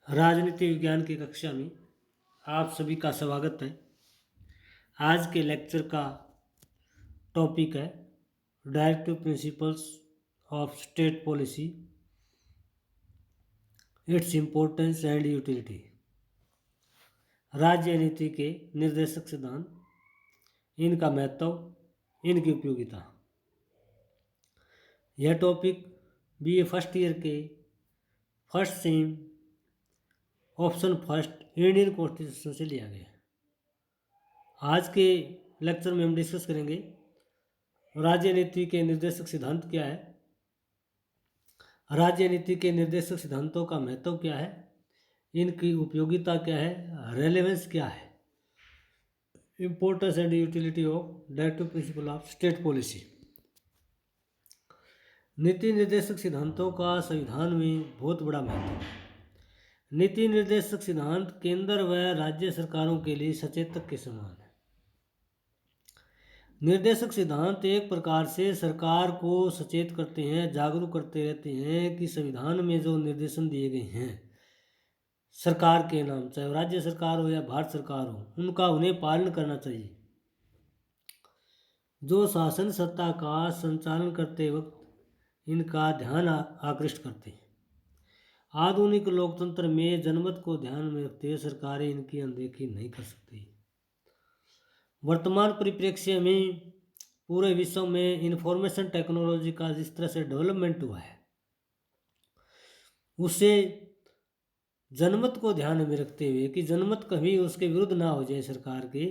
राजनीति विज्ञान की कक्षा में आप सभी का स्वागत है। आज के लेक्चर का टॉपिक है directive principles of state policy, its importance and utility. राज्य नीति के निर्देशक सिद्धांत, इनका महत्व, इनकी उपयोगिता। यह टॉपिक बीए फर्स्ट ईयर के first sem option first Indian constitution से लिया गया है। आज के लेक्चर में हम डिस्कस करेंगे राज्य नीति के निर्देशक सिद्धांत क्या है, राज्य नीति के निर्देशक सिद्धांतों का महत्व क्या है, इनकी उपयोगिता क्या है, रेलेवेंस क्या है, importance and utility of directive principle of state policy. नीति निर्देशक सिद्धांतों का संविधान में बहुत बड़ा महत्व है। नीति निर्देशक सिद्धांत केंद्र व राज्य सरकारों के लिए सचेतक के समान है। निर्देशक सिद्धांत एक प्रकार से सरकार को सचेत करते हैं, जागरूक करते रहते हैं कि संविधान में जो निर्देशन दिए गए हैं सरकार के नाम, चाहे राज्य सरकार हो या भारत सरकार हो, उनका उन्हें पालन करना चाहिए। जो शासन सत्ता का संचालन करते वक्त इनका ध्यान आकृष्ट करते हैं। आधुनिक लोकतंत्र में जनमत को ध्यान में रखते हुए सरकारें इनकी अनदेखी नहीं कर सकती। वर्तमान परिप्रेक्ष्य में पूरे विश्व में इंफॉर्मेशन टेक्नोलॉजी का जिस तरह से डेवलपमेंट हुआ है, उससे जनमत को ध्यान में रखते हुए कि जनमत कभी उसके विरुद्ध ना हो जाए सरकार के,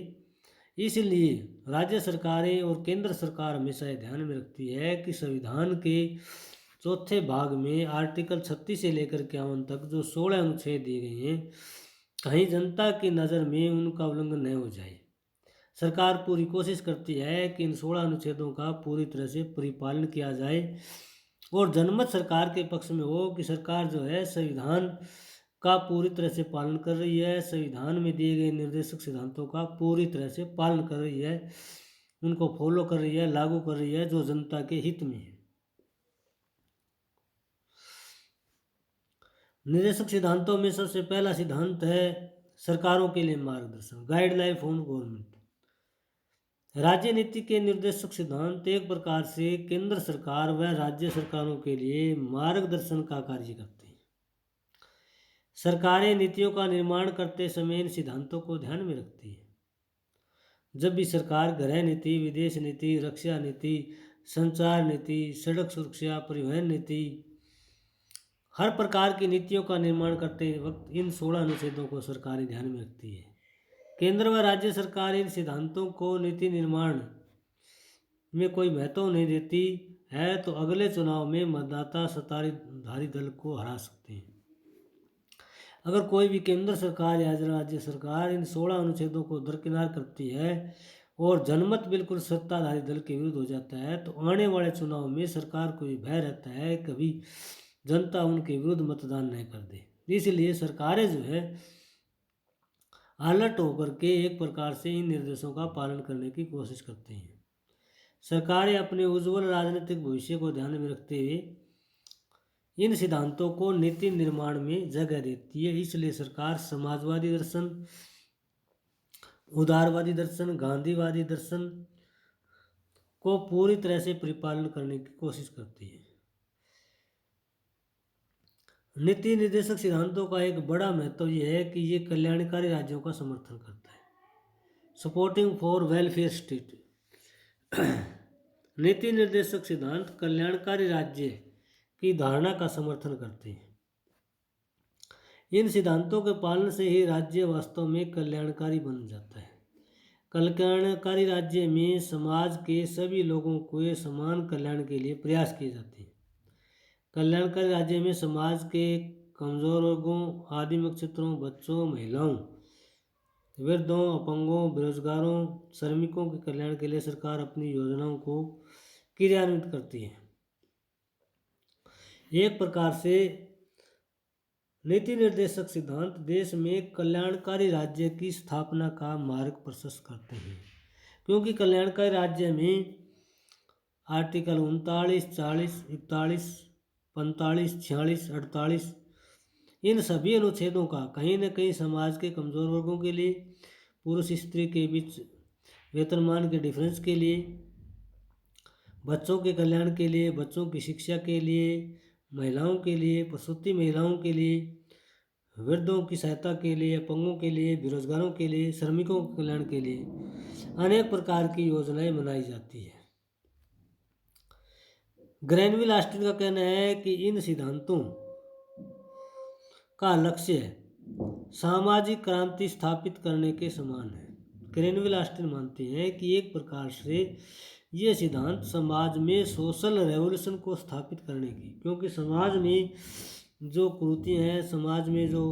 इसलिए राज्य सरकारें और केंद्र सरकार हमेशा ये ध्यान में रखती है कि संविधान के चौथे भाग में आर्टिकल 36 से लेकर 51 तक जो 16 अनुच्छेद दिए गए हैं, कहीं जनता की नज़र में उनका उल्लंघन नहीं हो जाए। सरकार पूरी कोशिश करती है कि इन 16 अनुच्छेदों का पूरी तरह से परिपालन किया जाए और जनमत सरकार के पक्ष में हो कि सरकार जो है संविधान का पूरी तरह से पालन कर रही है, संविधान में दिए गए निर्देशक सिद्धांतों का पूरी तरह से पालन कर रही है, उनको फॉलो कर रही है, लागू कर रही है, जो जनता के हित में है। निर्देशक सिद्धांतों में सबसे पहला सिद्धांत है सरकारों के लिए मार्गदर्शन, गाइडलाइन फॉर गवर्नमेंट। राज्य नीति के निर्देशक सिद्धांत एक प्रकार से केंद्र सरकार व राज्य सरकारों के लिए मार्गदर्शन का कार्य करते हैं। सरकारें नीतियों का निर्माण करते समय इन सिद्धांतों को ध्यान में रखती है। जब भी सरकार गृह नीति, विदेश नीति, रक्षा नीति, संचार नीति, सड़क सुरक्षा, परिवहन नीति, हर प्रकार की नीतियों का निर्माण करते वक्त इन 16 अनुच्छेदों को सरकारें ध्यान में रखती है। केंद्र व राज्य सरकार इन सिद्धांतों को नीति निर्माण में कोई महत्व नहीं देती है तो अगले चुनाव में मतदाता सत्ताधारी दल को हरा सकते हैं। अगर कोई भी केंद्र सरकार या राज्य सरकार इन 16 अनुच्छेदों को दरकिनार करती है और जनमत बिल्कुल सत्ताधारी दल के विरुद्ध हो जाता है तो आने वाले चुनाव में सरकार को भय रहता है कभी जनता उनके विरुद्ध मतदान नहीं कर दे। इसलिए सरकारें जो है अलर्ट होकर के एक प्रकार से इन निर्देशों का पालन करने की कोशिश करते हैं। सरकारें अपने उज्जवल राजनीतिक भविष्य को ध्यान में रखते हुए इन सिद्धांतों को नीति निर्माण में जगह देती है। इसलिए सरकार समाजवादी दर्शन, उदारवादी दर्शन, गांधीवादी दर्शन को पूरी तरह से परिपालन करने की कोशिश करती है। नीति निर्देशक सिद्धांतों का एक बड़ा महत्व यह है कि ये कल्याणकारी राज्यों का समर्थन करता है, सपोर्टिंग फॉर वेलफेयर स्टेट। नीति निर्देशक सिद्धांत कल्याणकारी राज्य की धारणा का समर्थन करते हैं। इन सिद्धांतों के पालन से ही राज्य वास्तव में कल्याणकारी बन जाता है। कल्याणकारी राज्य में समाज के सभी लोगों के समान कल्याण के लिए प्रयास किए जाते हैं। कल्याणकारी राज्य में समाज के कमजोर वर्गों, आदिम क्षेत्रों, बच्चों, महिलाओं, वृद्धों, अपंगों, बेरोजगारों, श्रमिकों के कल्याण के लिए सरकार अपनी योजनाओं को क्रियान्वित करती है। एक प्रकार से नीति निर्देशक सिद्धांत देश में कल्याणकारी राज्य की स्थापना का मार्ग प्रशस्त करते हैं, क्योंकि कल्याणकारी राज्य में आर्टिकल 39, 40, 41, 45, 46, 48 इन सभी अनुच्छेदों का कहीं न कहीं समाज के कमज़ोर वर्गों के लिए, पुरुष स्त्री के बीच वेतनमान के डिफरेंस के लिए, बच्चों के कल्याण के लिए, बच्चों की शिक्षा के लिए, महिलाओं के लिए, प्रसूति महिलाओं के लिए, वृद्धों की सहायता के लिए, अपंगों के लिए, बेरोजगारों के लिए, श्रमिकों के कल्याण के लिए अनेक प्रकार की योजनाएं बनाई जाती है। ग्रैनविल ऑस्टिन का कहना है कि इन सिद्धांतों का लक्ष्य सामाजिक क्रांति स्थापित करने के समान है। ग्रैनविल ऑस्टिन मानते हैं कि एक प्रकार से ये सिद्धांत समाज में सोशल रेवोल्यूशन को स्थापित करने की, क्योंकि समाज में जो कुरीतियाँ हैं, समाज में जो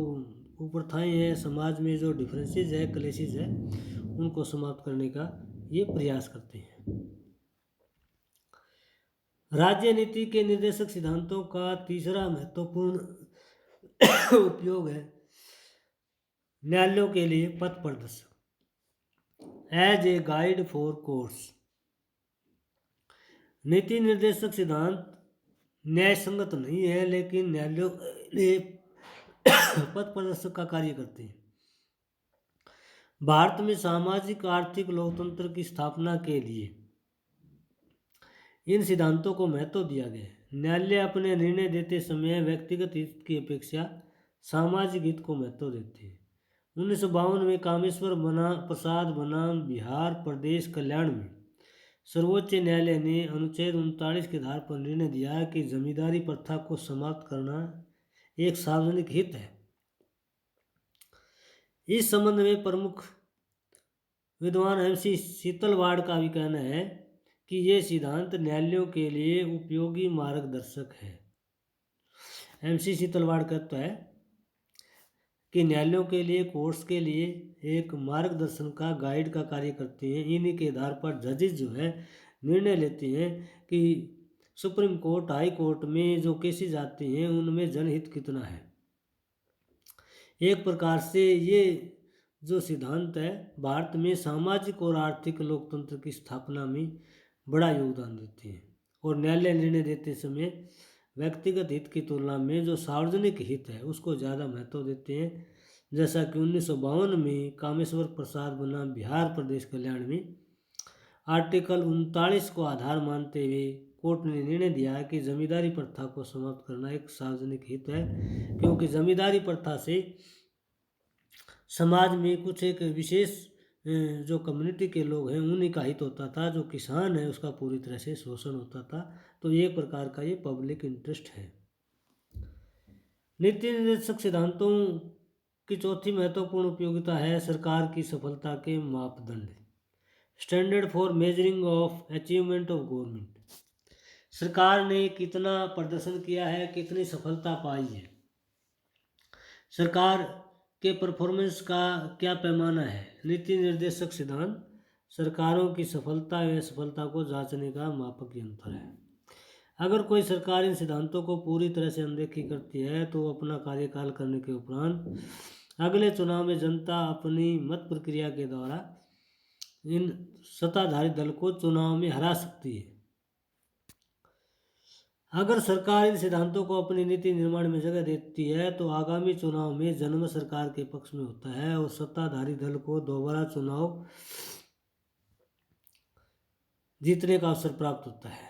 कुप्रथाएं हैं, समाज में जो डिफरेंसेस है, क्लेशेस है, उनको समाप्त करने का ये प्रयास करते हैं। राज्य नीति के निर्देशक सिद्धांतों का तीसरा महत्वपूर्ण उपयोग है न्यायालयों के लिए पथ प्रदर्शक as a guide for courts. नीति निर्देशक सिद्धांत न्याय संगत नहीं है, लेकिन न्यायालयों के लिए पथ प्रदर्शक का कार्य करते हैं। भारत में सामाजिक आर्थिक लोकतंत्र की स्थापना के लिए इन सिद्धांतों को महत्व दिया गया है। न्यायालय अपने निर्णय देते समय व्यक्तिगत हित की अपेक्षा सामाजिक हित को महत्व देते हैं। 1952 में कामेश्वर प्रसाद बनाम बिहार प्रदेश कल्याण में सर्वोच्च न्यायालय ने अनुच्छेद 39 के आधार पर निर्णय दिया कि जमींदारी प्रथा को समाप्त करना एक सार्वजनिक हित है। इस संबंध में प्रमुख विद्वान MC शीतलवाड़ का भी कहना है कि ये सिद्धांत न्यायालयों के लिए उपयोगी मार्गदर्शक है। MC शीतलवाड़ कहता है कि न्यायालयों के लिए, कोर्ट्स के लिए एक मार्गदर्शन का, गाइड का कार्य करते हैं। इन्हीं के आधार पर जजेस जो है निर्णय लेते हैं कि सुप्रीम कोर्ट, हाई कोर्ट में जो केसेस आते हैं उनमें जनहित कितना है। एक प्रकार से ये जो सिद्धांत है भारत में सामाजिक और आर्थिक लोकतंत्र की स्थापना में बड़ा योगदान देते हैं, और न्यायालय निर्णय देते समय व्यक्तिगत हित की तुलना में जो सार्वजनिक हित है उसको ज़्यादा महत्व देते हैं। जैसा कि 1952 में कामेश्वर प्रसाद बनाम बिहार प्रदेश कल्याण में आर्टिकल 39 को आधार मानते हुए कोर्ट ने निर्णय दिया कि जमींदारी प्रथा को समाप्त करना एक सार्वजनिक हित है, क्योंकि जमींदारी प्रथा से समाज में कुछ एक विशेष जो कम्युनिटी के लोग हैं उन्हीं का हित होता था, जो किसान है उसका पूरी तरह से शोषण होता था। तो ये प्रकार का ये पब्लिक इंटरेस्ट है। नीति निर्देशक सिद्धांतों की चौथी महत्वपूर्ण उपयोगिता है सरकार की सफलता के मापदंड, standard for measuring of achievement of government. सरकार ने कितना प्रदर्शन किया है, कितनी सफलता पाई है, सरकार के परफॉर्मेंस का क्या पैमाना है। नीति निर्देशक सिद्धांत सरकारों की सफलता या असफलता को जांचने का मापक यंत्र है। अगर कोई सरकार इन सिद्धांतों को पूरी तरह से अनदेखी करती है तो अपना कार्यकाल करने के उपरांत अगले चुनाव में जनता अपनी मत प्रक्रिया के द्वारा इन सत्ताधारी दल को चुनाव में हरा सकती है। अगर सरकार इन सिद्धांतों को अपनी नीति निर्माण में जगह देती है तो आगामी चुनाव में जनमत सरकार के पक्ष में होता है और सत्ताधारी दल को दोबारा चुनाव जीतने का अवसर प्राप्त होता है।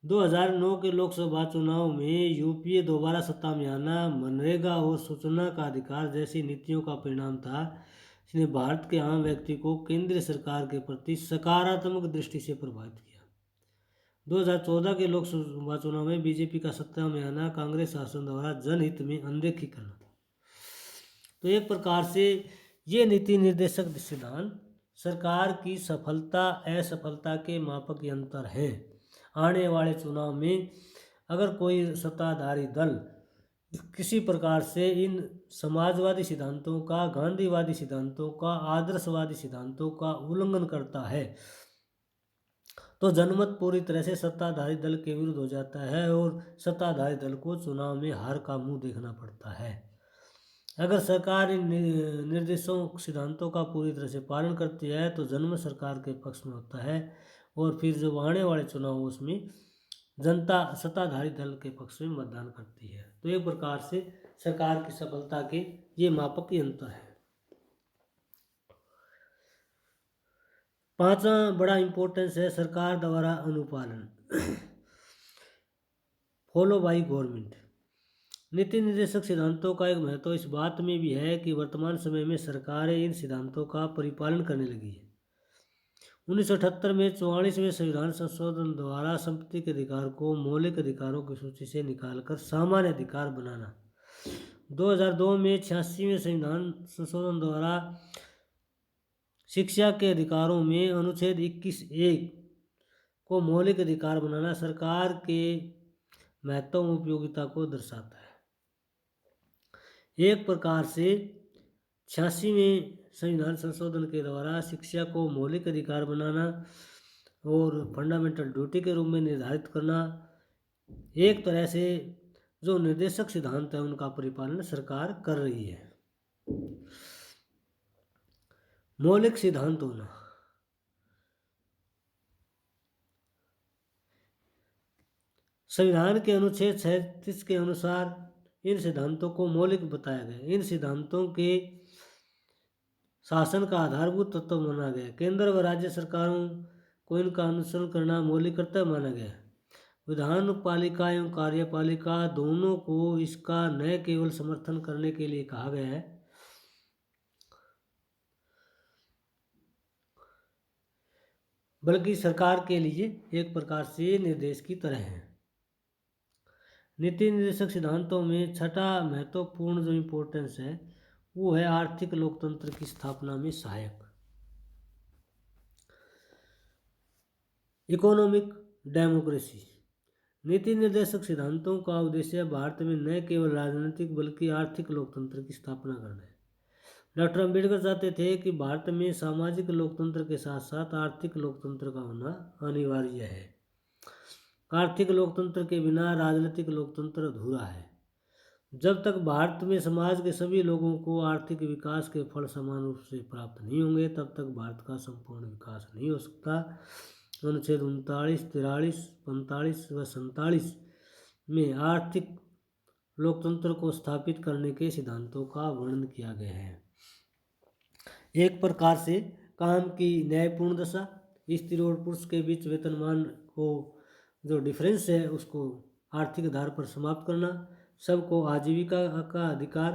2009 के लोकसभा चुनाव में यूपीए दोबारा सत्ता में आना मनरेगा और सूचना का अधिकार जैसी नीतियों का परिणाम था, इसने भारत के आम व्यक्ति को केंद्र सरकार के प्रति सकारात्मक दृष्टि से प्रभावित किया। 2014 के लोकसभा चुनाव में बीजेपी का सत्ता में आना कांग्रेस शासन द्वारा जनहित में अनदेखी करना था। तो एक प्रकार से ये नीति निर्देशक सिद्धांत सरकार की सफलता असफलता के मापक यंत्र हैं। आने वाले चुनाव में अगर कोई सत्ताधारी दल किसी प्रकार से इन समाजवादी सिद्धांतों का, गांधीवादी सिद्धांतों का, आदर्शवादी सिद्धांतों का उल्लंघन करता है तो जनमत पूरी तरह से सत्ताधारी दल के विरुद्ध हो जाता है और सत्ताधारी दल को चुनाव में हार का मुंह देखना पड़ता है। अगर सरकार इन निर्देशों सिद्धांतों का पूरी तरह से पालन करती है तो जनमत सरकार के पक्ष में होता है और फिर जो आने वाले चुनाव उसमें जनता सत्ताधारी दल के पक्ष में मतदान करती है। तो एक प्रकार से सरकार की सफलता के ये मापक यंत्र है। पांचवा बड़ा इंपॉर्टेंस है सरकार द्वारा अनुपालन, फॉलो बाई गवर्नमेंट। नीति निर्देशक सिद्धांतों का एक महत्व इस बात में भी है कि वर्तमान समय में सरकारें इन सिद्धांतों का परिपालन करने लगी है। 1978 में 44वें संविधान संशोधन द्वारा संपत्ति के अधिकार को मौलिक अधिकारों की सूची से निकालकर सामान्य अधिकार बनाना, 2002 में 86वें संविधान संशोधन द्वारा शिक्षा के अधिकारों में अनुच्छेद 21(1) को मौलिक अधिकार बनाना सरकार के महत्व और उपयोगिता को दर्शाता है। एक प्रकार से 86वें संविधान संशोधन के द्वारा शिक्षा को मौलिक अधिकार बनाना और फंडामेंटल ड्यूटी के रूप में निर्धारित करना, एक तरह से जो निर्देशक सिद्धांत है उनका परिपालन सरकार कर रही है। मौलिक सिद्धांत होना, संविधान के अनुच्छेद 37 के अनुसार इन सिद्धांतों को मौलिक बताया गया। इन सिद्धांतों के शासन का आधारभूत तत्व माना गया। केंद्र व राज्य सरकारों को इनका अनुसरण करना मौलिक कर्तव्य माना गया। विधान पालिका एवं कार्यपालिका दोनों को इसका न केवल समर्थन करने के लिए कहा गया है, बल्कि सरकार के लिए एक प्रकार से निर्देश की तरह है। नीति निर्देशक सिद्धांतों में छठा महत्वपूर्ण जो इम्पोर्टेंस है वो है आर्थिक लोकतंत्र की स्थापना में सहायक। Economic democracy. नीति निर्देशक सिद्धांतों का उद्देश्य भारत में न केवल राजनीतिक बल्कि आर्थिक लोकतंत्र की स्थापना करना है। डॉक्टर अंबेडकर चाहते थे कि भारत में सामाजिक लोकतंत्र के साथ साथ आर्थिक लोकतंत्र का होना अनिवार्य है। आर्थिक लोकतंत्र के बिना राजनीतिक लोकतंत्र अधूरा है। जब तक भारत में समाज के सभी लोगों को आर्थिक विकास के फल समान रूप से प्राप्त नहीं होंगे तब तक भारत का संपूर्ण विकास नहीं हो सकता। अनुच्छेद 39, 43, 45 व 47 में आर्थिक लोकतंत्र को स्थापित करने के सिद्धांतों का वर्णन किया गया है। एक प्रकार से काम की न्यायपूर्ण दशा, स्त्री और पुरुष के बीच वेतनमान को जो डिफरेंस है उसको आर्थिक आधार पर समाप्त करना, सबको आजीविका का अधिकार,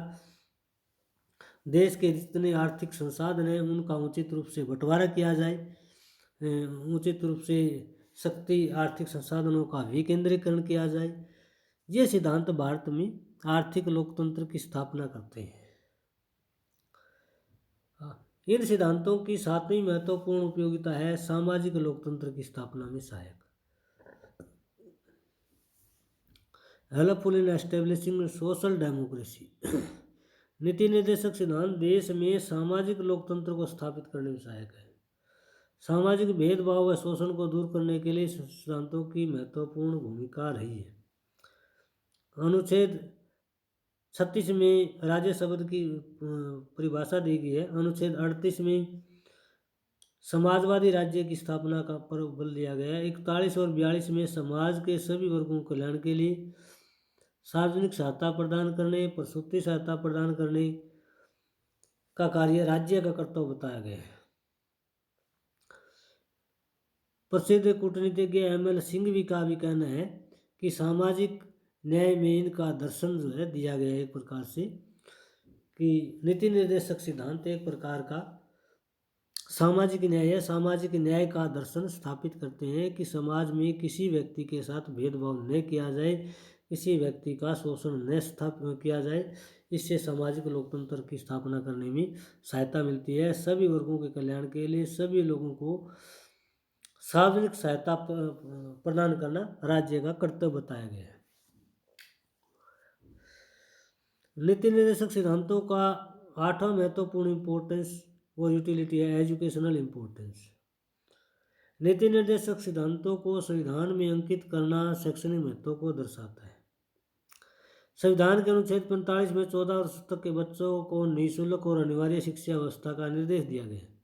देश के जितने आर्थिक संसाधन हैं उनका उचित रूप से बंटवारा किया जाए, उचित रूप से शक्ति आर्थिक संसाधनों का विकेंद्रीकरण किया जाए। ये सिद्धांत भारत में आर्थिक लोकतंत्र की स्थापना करते हैं। इन सिद्धांतों की सातवीं महत्वपूर्ण उपयोगिता है सामाजिक लोकतंत्र की स्थापना में सहायक। Helpful in establishing social democracy. नीति निर्देशक सिद्धांत देश में सामाजिक लोकतंत्र को स्थापित करने में सहायक है। सामाजिक भेदभाव व शोषण को दूर करने के लिए सिद्धांतों की महत्वपूर्ण भूमिका रही है। अनुच्छेद 36 में राज्य शब्द की परिभाषा दी गई है। अनुच्छेद 38 में समाजवादी राज्य की स्थापना का पर बल दिया गया है। 41 और 42 में समाज के सभी वर्गों के कल्याण के लिए सार्वजनिक सहायता प्रदान करने, प्रसूति सहायता प्रदान करने का कार्य राज्य का कर्तव्य बताया गया है। प्रसिद्ध कूटनीतिज्ञ ML सिंघवी का भी कहना है कि सामाजिक न्याय में इनका दर्शन जो है दिया गया है एक प्रकार से कि नीति निर्देशक सिद्धांत एक प्रकार का सामाजिक न्याय है। सामाजिक न्याय का दर्शन स्थापित करते हैं कि समाज में किसी व्यक्ति के साथ भेदभाव न किया जाए, किसी व्यक्ति का शोषण न किया जाए। इससे सामाजिक लोकतंत्र की स्थापना करने में सहायता मिलती है। सभी वर्गों के कल्याण के लिए सभी लोगों को सार्वजनिक सहायता प्रदान करना राज्य का कर्तव्य बताया गया है। नीति निर्देशक सिद्धांतों का आठवां महत्वपूर्ण इम्पोर्टेंस और यूटिलिटी है एजुकेशनल इम्पोर्टेंस। नीति निर्देशक सिद्धांतों को संविधान में अंकित करना शैक्षणिक महत्व को दर्शाता है। संविधान के अनुच्छेद 45 में 14 वर्ष तक के बच्चों को निःशुल्क और अनिवार्य शिक्षा व्यवस्था का निर्देश दिया गया है।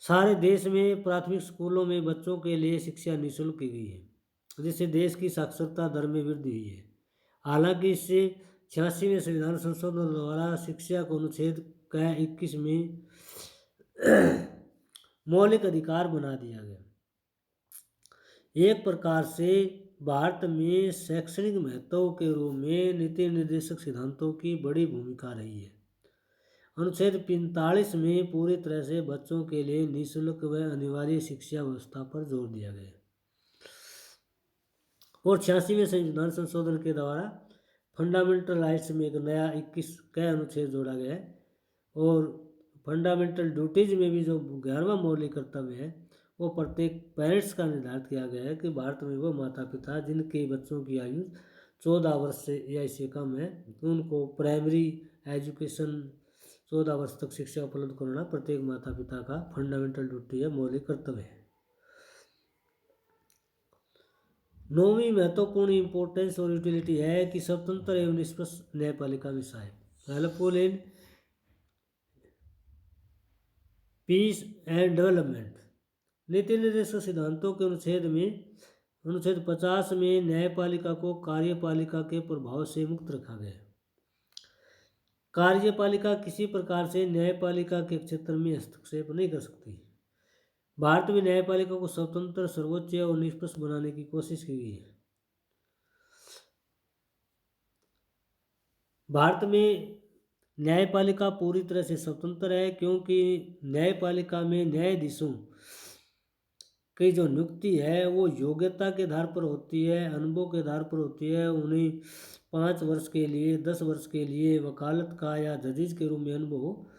सारे देश में प्राथमिक स्कूलों में बच्चों के लिए शिक्षा निःशुल्क की गई है, जिससे देश की साक्षरता दर में वृद्धि हुई है। हालांकि इससे 86वें संविधान संशोधन द्वारा शिक्षा को अनुच्छेद क 21 में मौलिक अधिकार बना दिया गया। एक प्रकार से भारत में शैक्षणिक महत्व के रूप में नीति निर्देशक सिद्धांतों की बड़ी भूमिका रही है। अनुच्छेद 45 में पूरी तरह से बच्चों के लिए निःशुल्क व अनिवार्य शिक्षा व्यवस्था पर जोर दिया गया और 86वें संविधान संशोधन के द्वारा फंडामेंटल राइट्स में एक नया 21 का अनुच्छेद जोड़ा गया है और फंडामेंटल ड्यूटीज में भी जो 11वां मौलिक कर्तव्य है वो प्रत्येक पेरेंट्स का निर्धारित किया गया है कि भारत में वो माता पिता जिनके बच्चों की आयु 14 वर्ष से या इससे कम है उनको प्राइमरी एजुकेशन 14 वर्ष तक शिक्षा उपलब्ध कराना प्रत्येक माता पिता का फंडामेंटल ड्यूटी है, मौलिक कर्तव्य है। 9वीं महत्वपूर्ण इंपॉर्टेंस और यूटिलिटी है कि स्वतंत्र एवं निष्पक्ष न्यायपालिका में सहायक helpful in peace and development. नीति निर्देशक सिद्धांतों के अनुच्छेद 50 में न्यायपालिका को कार्यपालिका के प्रभाव से मुक्त रखा गया है। कार्यपालिका किसी प्रकार से न्यायपालिका के क्षेत्र में हस्तक्षेप नहीं कर सकती। भारत में न्यायपालिका को स्वतंत्र, सर्वोच्च और निष्पक्ष बनाने की कोशिश की गई है। भारत में न्यायपालिका पूरी तरह से स्वतंत्र है क्योंकि न्यायपालिका में न्यायाधीशों की जो नियुक्ति है वो योग्यता के आधार पर होती है, अनुभव के आधार पर होती है। उन्हें 5 वर्ष के लिए, 10 वर्ष के लिए वकालत का या जजेज के रूप में अनुभव हो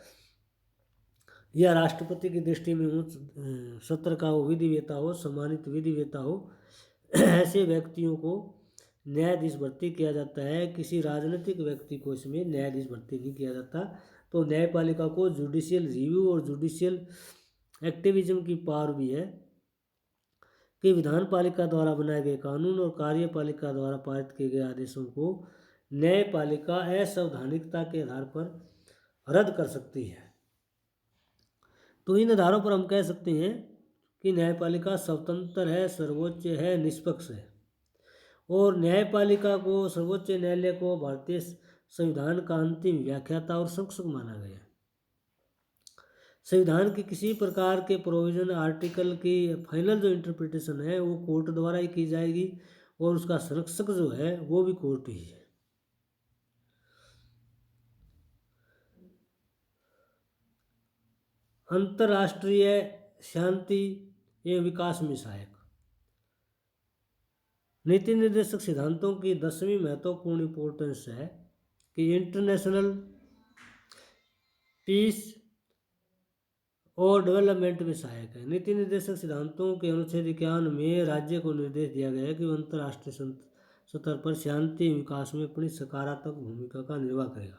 या राष्ट्रपति की दृष्टि में उच्च सत्र का वो विधिवेता हो, सम्मानित विधिवेता हो, ऐसे व्यक्तियों को न्यायाधीश भर्ती किया जाता है। किसी राजनीतिक व्यक्ति को इसमें न्यायाधीश भर्ती नहीं किया जाता। तो न्यायपालिका को जुडिशियल रिव्यू और जुडिशियल एक्टिविज्म की पावर भी है कि विधान पालिका द्वारा बनाए गए कानून और कार्यपालिका द्वारा पारित किए गए आदेशों को न्यायपालिका असंवैधानिकता के आधार पर रद्द कर सकती है। तो इन आधारों पर हम कह सकते हैं कि न्यायपालिका स्वतंत्र है, सर्वोच्च है, निष्पक्ष है और न्यायपालिका को, सर्वोच्च न्यायालय को भारतीय संविधान का अंतिम व्याख्याता और संरक्षक माना गया। संविधान के किसी प्रकार के प्रोविजन आर्टिकल की फाइनल जो इंटरप्रिटेशन है वो कोर्ट द्वारा ही की जाएगी और उसका संरक्षक जो है वो भी कोर्ट ही है। अंतर्राष्ट्रीय शांति एवं विकास में सहायक। नीति निर्देशक सिद्धांतों की 10वीं महत्वपूर्ण इंपॉर्टेंस है कि इंटरनेशनल पीस और डेवलपमेंट में सहायक है। नीति निर्देशक सिद्धांतों के अनुच्छेद 51 में राज्य को निर्देश दिया गया है कि वह अंतर्राष्ट्रीय स्तर पर शांति विकास में अपनी सकारात्मक भूमिका का निर्वाह करेगा।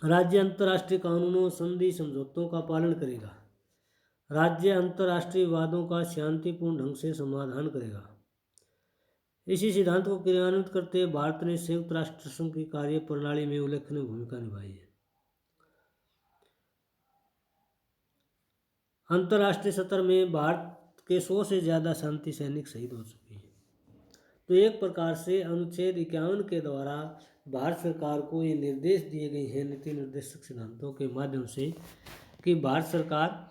राज्य अंतर्राष्ट्रीय कानूनों, संधि, समझौतों का पालन करेगा। राज्य अंतर्राष्ट्रीय विवादों का शांतिपूर्ण ढंग से समाधान करेगा। इसी सिद्धांत को क्रियान्वित करते हुए भारत ने संयुक्त राष्ट्र संघ की कार्य प्रणाली में उल्लेखनीय भूमिका निभाई है। अंतर्राष्ट्रीय स्तर में भारत के 100 से ज़्यादा शांति सैनिक शहीद हो चुके हैं। तो एक प्रकार से अनुच्छेद 51 के द्वारा भारत सरकार को ये निर्देश दिए गए हैं नीति निर्देशक सिद्धांतों के माध्यम से कि भारत सरकार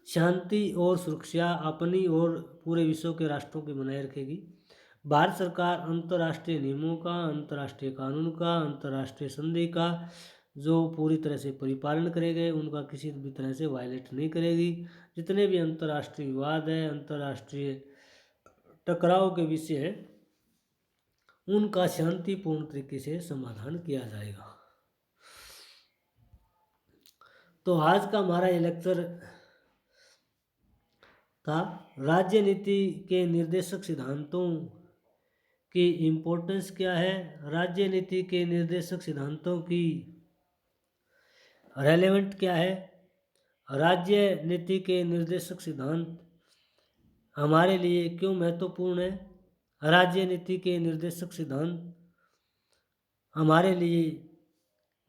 शांति और सुरक्षा अपनी और पूरे विश्व के राष्ट्रों की बनाए रखेगी। भारत सरकार अंतर्राष्ट्रीय नियमों का, अंतर्राष्ट्रीय कानून का, अंतर्राष्ट्रीय संधि का जो पूरी तरह से परिपालन करेंगे, उनका किसी भी तरह से वायलेट नहीं करेगी। जितने भी अंतर्राष्ट्रीय विवाद है, अंतर्राष्ट्रीय टकराव के विषय हैं, उनका शांतिपूर्ण तरीके से समाधान किया जाएगा। तो आज का हमारा ये लेक्चर था राज्य नीति के निर्देशक सिद्धांतों की इम्पोर्टेंस क्या है, राज्य नीति के निर्देशक सिद्धांतों की रेलेवेंट क्या है, राज्य नीति के निर्देशक सिद्धांत हमारे लिए क्यों महत्वपूर्ण है, राज्य नीति के निर्देशक सिद्धांत हमारे लिए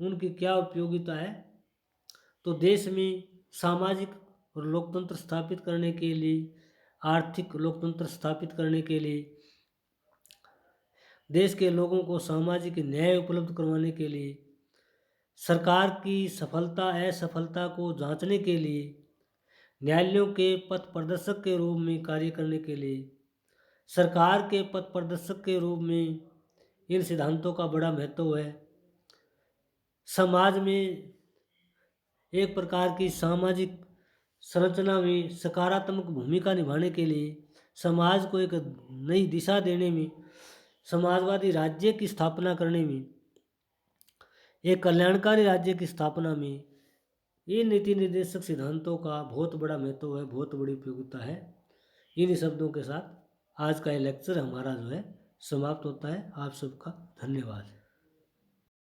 उनकी क्या उपयोगिता है। तो देश में सामाजिक और लोकतंत्र स्थापित करने के लिए, आर्थिक लोकतंत्र स्थापित करने के लिए देश के लोगों को सामाजिक न्याय उपलब्ध करवाने के लिए, सरकार की सफलता असफलता को जांचने के लिए, न्यायालयों के पथ प्रदर्शक के रूप में कार्य करने के लिए, सरकार के पथ प्रदर्शक के रूप में इन सिद्धांतों का बड़ा महत्व है। समाज में एक प्रकार की सामाजिक संरचना में सकारात्मक भूमिका निभाने के लिए, समाज को एक नई दिशा देने में, समाजवादी राज्य की स्थापना करने में, एक कल्याणकारी राज्य की स्थापना में ये नीति निर्देशक सिद्धांतों का बहुत बड़ा महत्व है, बहुत बड़ी उपयोगिता है। इन शब्दों के साथ आज का ये लेक्चर हमारा जो है समाप्त होता है। आप सबका धन्यवाद।